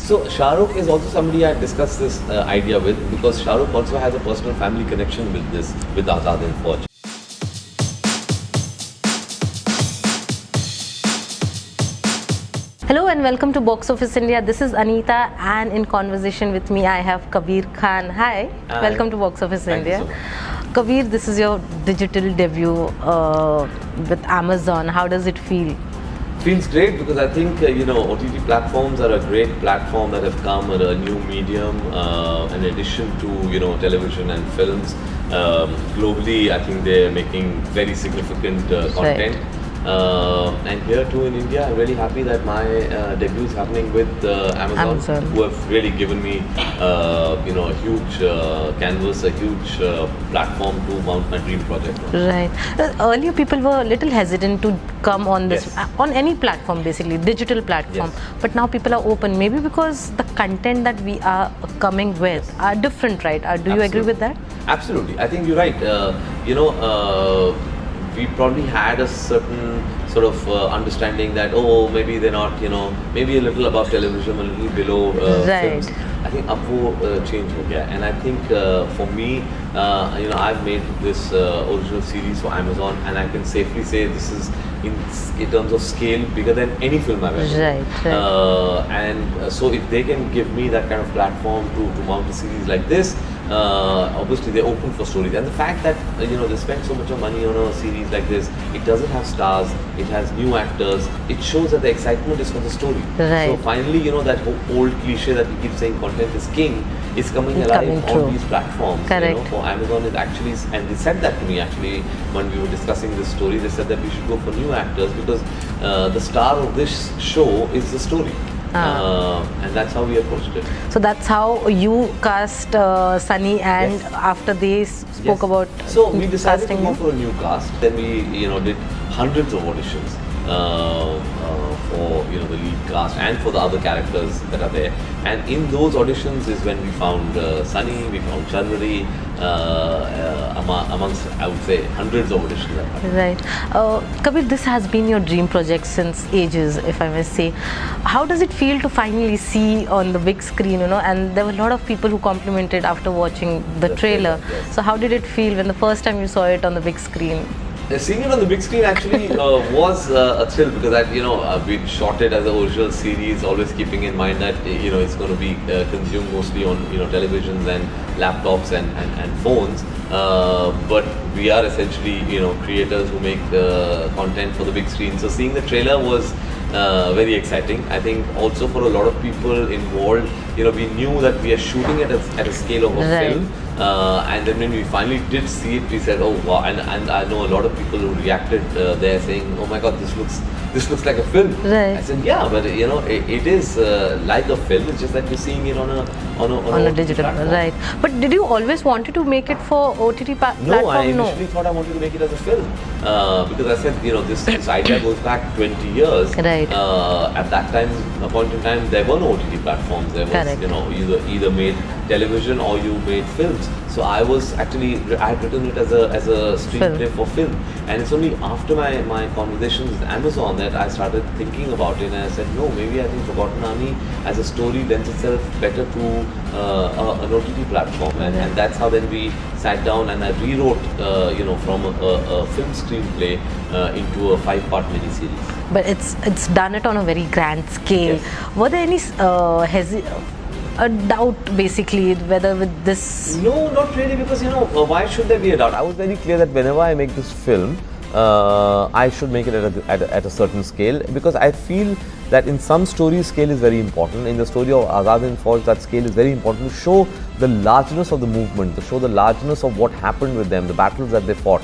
So Shah Rukh is also somebody I discussed this idea with, because Shah Rukh also has a personal family connection with this, with Azad and Fauj. Hello and welcome to Box Office India. This is Anita, and in conversation with me I have Kabir Khan. Hi. Welcome to Box Office Thank India. You so much. Kabir, this is your digital debut with Amazon. How does it feel? Feels great, because I think OTT platforms are a great platform that have come at a new medium in addition to television and films. Globally, I think they're making very significant content. Right. And here too in India, I'm really happy that my debut is happening with Amazon, who have really given me a huge canvas, a huge platform to mount my dream project on. Right. Earlier people were a little hesitant to come on this, Yes. on any platform, basically digital platform. Yes. But now people are open, maybe because the content that we are coming with are different, right? Do you agree with that? Absolutely. I think you're right. We probably had a certain sort of understanding that, maybe they're not, maybe a little above television, a little below Right. films. I think ab wo change ho gaya. And I think for me, I've made this original series for Amazon, and I can safely say this is in terms of scale bigger than any film I've ever done. Right. And so if they can give me that kind of platform to mount a series like this, obviously they're open for stories. And the fact that they spend so much of money on a series like this, it doesn't have stars, it has new actors, it shows that the excitement is for the story. Right. So finally, that old cliche that we keep saying content is king is coming alive on these platforms. Correct. For Amazon, it actually, and they said that to me actually when we were discussing this story. They said that we should go for new actors, because the star of this show is the story. And that's how we approached it. So that's how you cast Sunny, and Yes. after they spoke Yes. about So we decided to casting go you. for a new cast. Then we did hundreds of auditions for the lead cast and for the other characters that are there. And in those auditions is when we found Sunny, we found Charvari, amongst, I would say, hundreds of auditions that happened. Right. Kabir, this has been your dream project since ages, if I may say. How does it feel to finally see on the big screen, and there were a lot of people who complimented after watching the trailer. Yes. So how did it feel when the first time you saw it on the big screen? Seeing it on the big screen actually was a thrill, because we shot it as an original series, always keeping in mind that it's going to be consumed mostly on televisions and laptops and phones. But we are essentially creators who make content for the big screen. So seeing the trailer was very exciting. I think also for a lot of people involved, we knew that we are shooting it at a scale of a Right. film. And then when we finally did see it, we said, oh wow, and I know a lot of people who reacted there saying, oh my god, this looks like a film. Right. I said, yeah, but it is like a film. It's just that you're seeing it on a digital platform. right. But did you always wanted to make it for OTT platform? No, I initially thought I wanted to make it as a film, because I said, this idea goes back 20 years. Right. At that time, a point in time, there were no OTT platforms. There was, Correct. either made television or you made films. So I had written it as a screenplay for film. And it's only after my conversations with Amazon that I started thinking about it, and I said, no, maybe I think Forgotten Army as a story lends itself better to an OTT platform. And that's how then we sat down and I rewrote, from a film screenplay into a 5-part miniseries. But it's done it on a very grand scale. Yes. Were there any a doubt basically whether with this? No, not really, because why should there be a doubt? I was very clear that whenever I make this film, I should make it at a certain scale, because I feel that in some stories scale is very important. In the story of Azad and Fauj, that scale is very important to show the largeness of the movement, to show the largeness of what happened with them, the battles that they fought.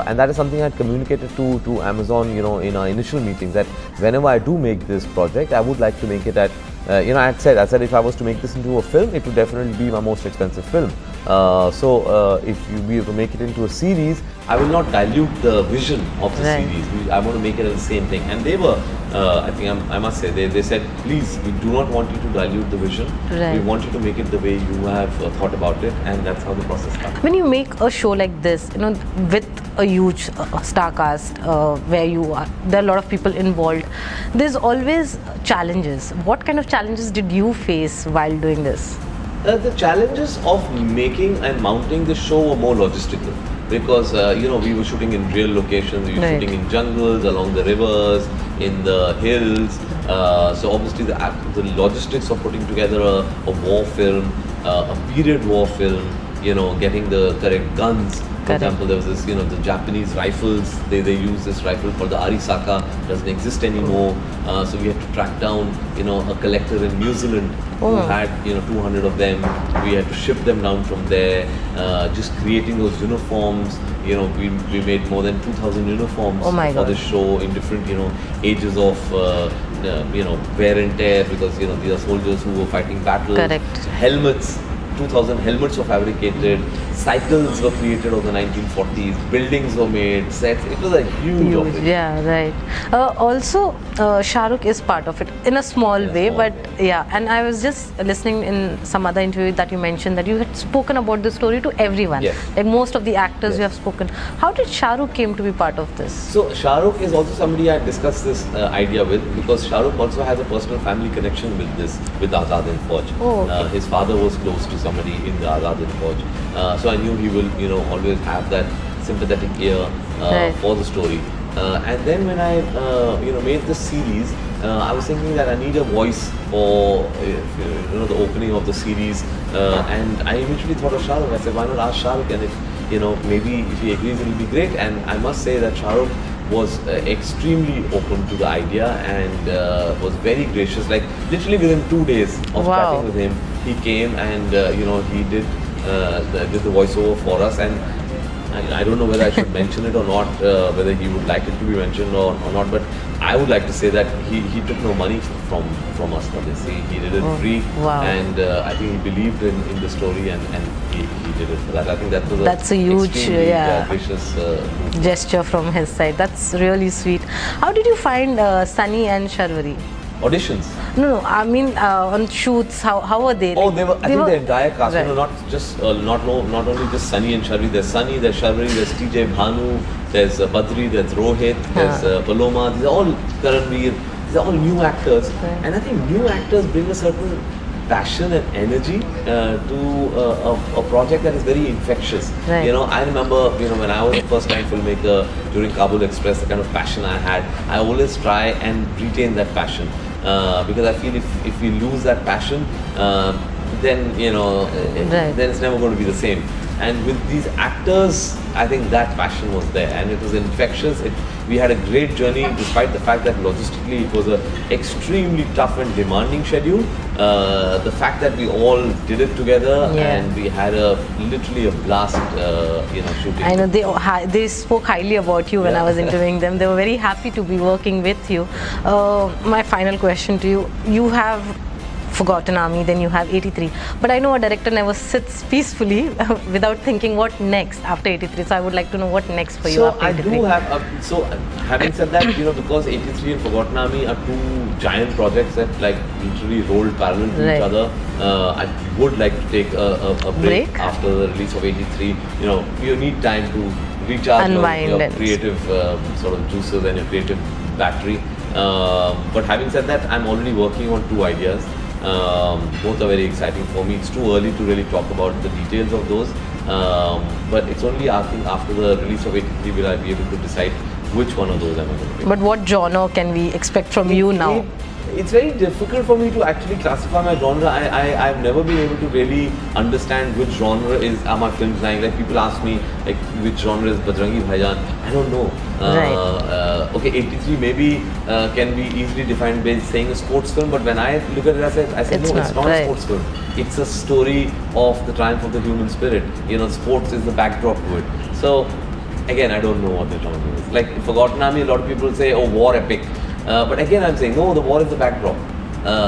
And that is something I had communicated to Amazon, in our initial meetings, that whenever I do make this project, I would like to make it at, I said if I was to make this into a film, it would definitely be my most expensive film. So if you be able to make it into a series, I will not dilute the vision of the series. I want to make it as the same thing. And they were I think I must say, they said, please, we do not want you to dilute the vision. Right. We want you to make it the way you have thought about it, and that's how the process started. When you make a show like this, you know, with a huge star cast, where there are a lot of people involved, there's always challenges. What kind of challenges did you face while doing this? The challenges of making and mounting the show were more logistical, because we were shooting in real locations. We were Right. shooting in jungles, along the rivers, in the hills. So obviously the logistics of putting together a war film, a period war film, getting the correct guns. For Correct. example, there was this, the Japanese rifles, they use this rifle called the Arisaka, doesn't exist anymore. So we had to track down, a collector in New Zealand who had, 200 of them. We had to ship them down from there. Just creating those uniforms, we made more than 2,000 uniforms Oh my for God. the show in different, ages of, wear and tear, because, these are soldiers who were fighting battles. Correct. Helmets. 2,000 helmets were fabricated, cycles were created of the 1940s, buildings were made, sets. It was a huge operation. Yeah, right. Also, Shah Rukh is part of it in a small way, small but yeah. And I was just listening in some other interview that you mentioned that you had spoken about the story to everyone. Yes. Like most of the actors you Yes. have spoken. How did Shah Rukh came to be part of this? So Shah Rukh is also somebody I discussed this idea with, because Shah Rukh also has a personal family connection with Azad and Fauj. Oh, okay. His father was close to somebody in the Azad and Fauj. So I knew he will, always have that sympathetic ear Right. for the story. And then when I, made this series, I was thinking that I need a voice for, the opening of the series. And I immediately thought of Shah Rukh. I said, why not ask Shah Rukh? And if, maybe if he agrees, it'll be great. And I must say that Shah Rukh was extremely open to the idea and was very gracious. Like literally within 2 days of Wow. chatting with him, he came and he did the voiceover for us. And I don't know whether I should mention it or not, whether he would like it to be mentioned or not, but I would like to say that he took no money from us for this. He did it free, wow. and I think he believed in the story and he did it for that. I think That's a huge, extremely, yeah. gracious Gesture from his side. That's really sweet. How did you find Sunny and Sharwari? auditions. No, I mean on shoots. How were they? Oh, Like, they were. I think the entire cast. Right. Not just not only just Sunny and Sharvi. There's Sunny, there's Sharvi, there's TJ Bhanu, there's Badri, there's Rohit, there's Paloma. These are all Karanveer. These are all new actors, Right. and I think new actors bring a certain passion and energy to a project that is very infectious. Right. I remember when I was a first time filmmaker during Kabul Express, the kind of passion I had, I always try and retain that passion. Because I feel if we lose that passion, then Right. then it's never going to be the same. And with these actors, I think that passion was there, and it was infectious. We had a great journey, despite the fact that logistically it was an extremely tough and demanding schedule. The fact that we all did it together, Yeah. and we had literally a blast, shooting. I know they spoke highly about you when I was interviewing them. They were very happy to be working with you. My final question to you: you have Forgotten Army, then you have 83. But I know a director never sits peacefully without thinking what next after 83. So I would like to know what next for you So after I 83. do have. Having said that, because 83 and Forgotten Army are two giant projects that literally rolled parallel to Right. each other. I would like to take a break Break? after the release of 83. You need time to recharge Unwind your and- creative sort of juices and your creative battery. But having said that, I'm already working on two ideas. Both are very exciting for me. It's too early to really talk about the details of those, but it's only I think after the release of 83 will I be able to decide which one of those I'm going to pick. But what genre can we expect from you now? It's very difficult for me to actually classify my genre. I've never been able to really understand which genre are my films like. Like people ask me which genre is Bajrangi Bhaijaan. I don't know. Right. Okay, 83 maybe can be easily defined by saying a sports film, but when I look at it, I said It's no, it's not, not right. a sports film. It's a story of the triumph of the human spirit. Sports is the backdrop to it. So again, I don't know what the genre is. Like Forgotten Army, a lot of people say, oh, war epic. But again, I'm saying, no, the war is the backdrop.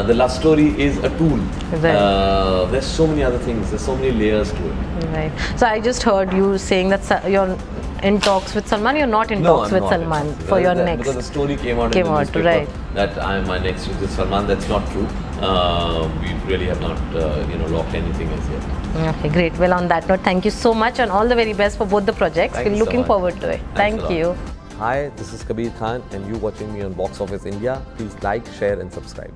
The love story is a tool. Right. There's so many other things. There's so many layers to it. Right. So I just heard you saying that you're in talks with Salman? You're not in No, talks I'm with not Salman interested. for your That- next. Because the story came out Came in the out, newspaper right. that I am my next with Salman. That's not true. We really have not, locked anything as yet. Okay, great. Well, on that note, thank you so much and all the very best for both the projects. Thank We're you so looking much. forward to it. Thanks a Thank lot. you. Hi, this is Kabir Khan and you watching me on Box Office India. Please like, share and subscribe.